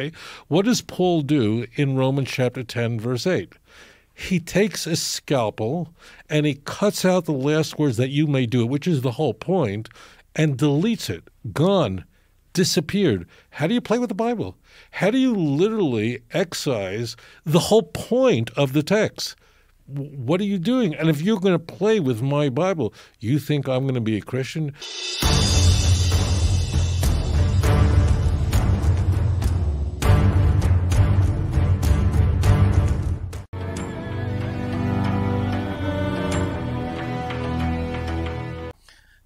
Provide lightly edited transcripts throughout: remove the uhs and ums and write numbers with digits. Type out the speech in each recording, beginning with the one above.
Okay? What does Paul do in Romans chapter 10, verse 8? He takes a scalpel and he cuts out the last words that you may do it, which is the whole point, and deletes it. Gone. Disappeared. How do you play with the Bible? How do you literally excise the whole point of the text? What are you doing? And if you're going to play with my Bible, you think I'm going to be a Christian?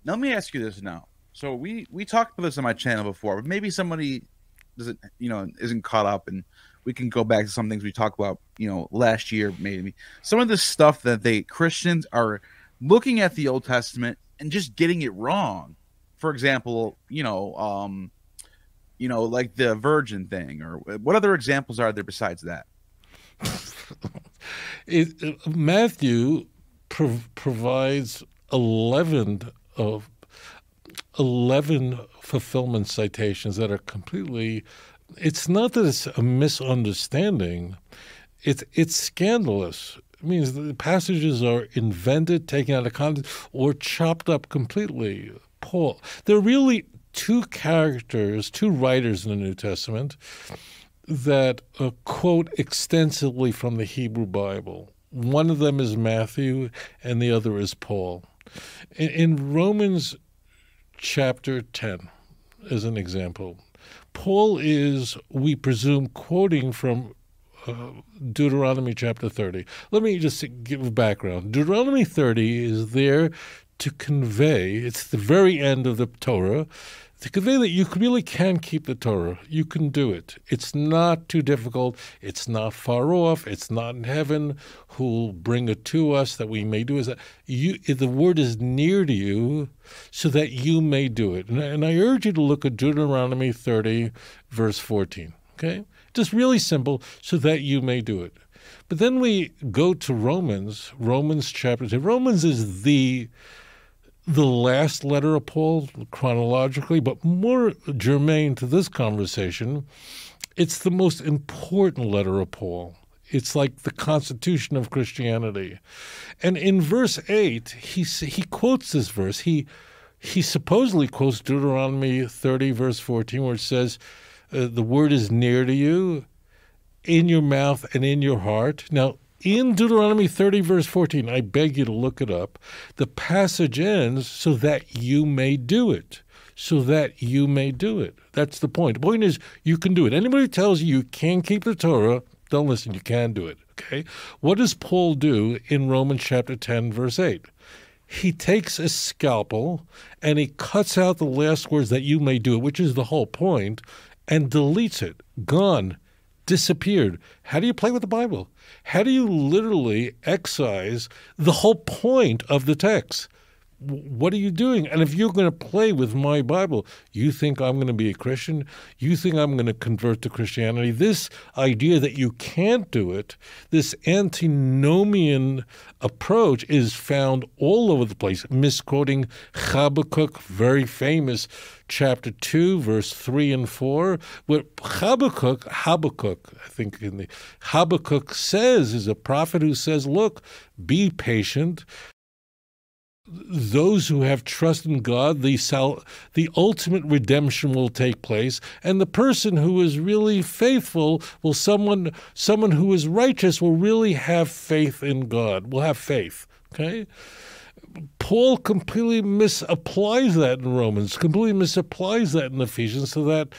Now, let me ask you this now. So we talked about this on my channel before, but maybe somebody doesn't, isn't caught up, and we can go back to some things we talked about, last year, maybe. Some of the stuff that Christians are looking at the Old Testament and just getting it wrong. For example, like the virgin thing, or what other examples are there besides that? Matthew provides 11 fulfillment citations that are completely, it's not that it's a misunderstanding, it's scandalous. It means the passages are invented, taken out of context, or chopped up completely. Paul, there are really two writers in the New Testament that quote extensively from the Hebrew Bible. One of them is Matthew, and the other is Paul. In Romans chapter 10, as an example, Paul is, we presume, quoting from Deuteronomy chapter 30. Let me just give a background. Deuteronomy 30 is there to convey, it's the very end of the Torah, to convey that you really can keep the Torah. You can do it. It's not too difficult. It's not far off. It's not in heaven. Who'll bring it to us that we may do it? The word is near to you so that you may do it. And I urge you to look at Deuteronomy 30, verse 14. Okay? Just really simple, so that you may do it. But then we go to Romans chapter 10. Romans is the last letter of Paul chronologically, but more germane to this conversation, it's the most important letter of Paul. It's like the constitution of Christianity. And in verse 8, he quotes this verse. He supposedly quotes Deuteronomy 30, verse 14, where it says, the word is near to you, in your mouth and in your heart. Now, in Deuteronomy 30, verse 14, I beg you to look it up, the passage ends, so that you may do it. So that you may do it. That's the point. The point is, you can do it. Anybody who tells you can't keep the Torah, don't listen, you can do it, okay? What does Paul do in Romans chapter 10, verse 8? He takes a scalpel and he cuts out the last words that you may do it, which is the whole point, and deletes it. Gone. Disappeared. How do you play with the Bible? How do you literally excise the whole point of the text? What are you doing? And if you're going to play with my Bible, you think I'm going to be a Christian? You think I'm going to convert to Christianity? This idea that you can't do it, this antinomian approach is found all over the place. Misquoting Habakkuk, very famous, chapter 2, verse 3 and 4, where Habakkuk, I think in the Habakkuk says, is a prophet who says, look, be patient. Those who have trust in God, the ultimate redemption will take place, and the person who is really faithful will someone who is righteous will really have faith in God, will have faith. Okay? Paul completely misapplies that in Romans, completely misapplies that in Ephesians, so that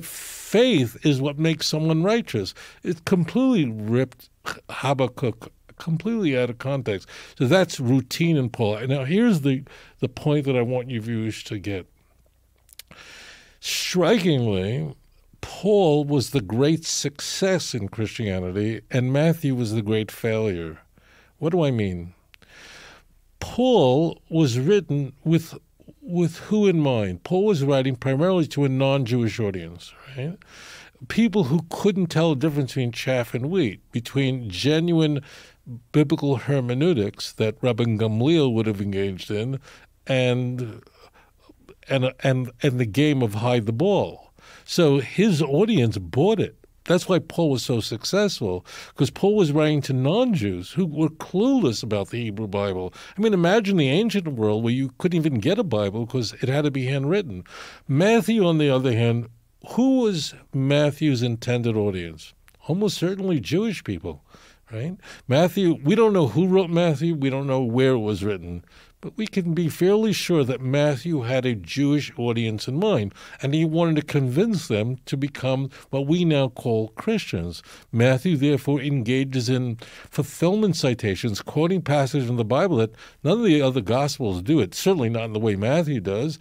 faith is what makes someone righteous. It completely ripped Habakkuk completely out of context. So that's routine in Paul. Now here's the point that I want you viewers to get. Strikingly, Paul was the great success in Christianity, and Matthew was the great failure. What do I mean? Paul was written with who in mind? Paul was writing primarily to a non-Jewish audience, right? People who couldn't tell the difference between chaff and wheat, between genuine biblical hermeneutics that Rabbi Gamliel would have engaged in, and the game of hide the ball. So his audience bought it. That's why Paul was so successful, because Paul was writing to non-Jews who were clueless about the Hebrew Bible. I mean, imagine the ancient world where you couldn't even get a Bible because it had to be handwritten. Matthew, on the other hand, who was Matthew's intended audience? Almost certainly Jewish people, right? Matthew, we don't know who wrote Matthew. We don't know where it was written. But we can be fairly sure that Matthew had a Jewish audience in mind, and he wanted to convince them to become what we now call Christians. Matthew, therefore, engages in fulfillment citations, quoting passages in the Bible that none of the other Gospels do it, certainly not in the way Matthew does.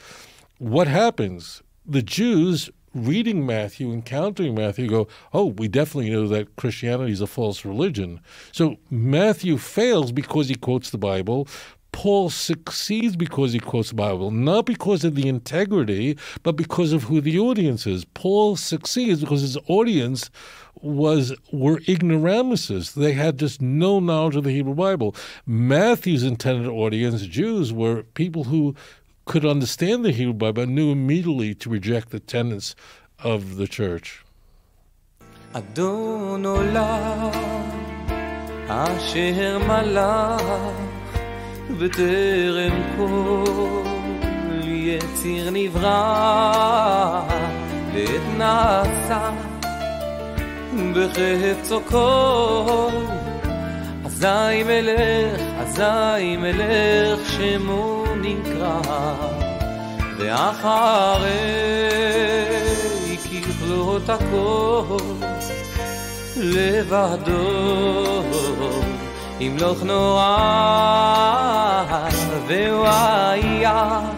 What happens? The Jews reading Matthew, encountering Matthew, go, oh, we definitely know that Christianity is a false religion. So Matthew fails because he quotes the Bible. Paul succeeds because he quotes the Bible, not because of the integrity, but because of who the audience is. Paul succeeds because his audience were ignoramuses. They had just no knowledge of the Hebrew Bible. Matthew's intended audience, Jews, were people who could understand the Hebrew Bible and knew immediately to reject the tenets of the church. אדון עולם אשר מלך בטרם כל יציר נברא ועת נעשה בחפצו כל אזי מלך שמו נקרא ואחרי ככלות הכל לבדו ימלוך נורא והוא היה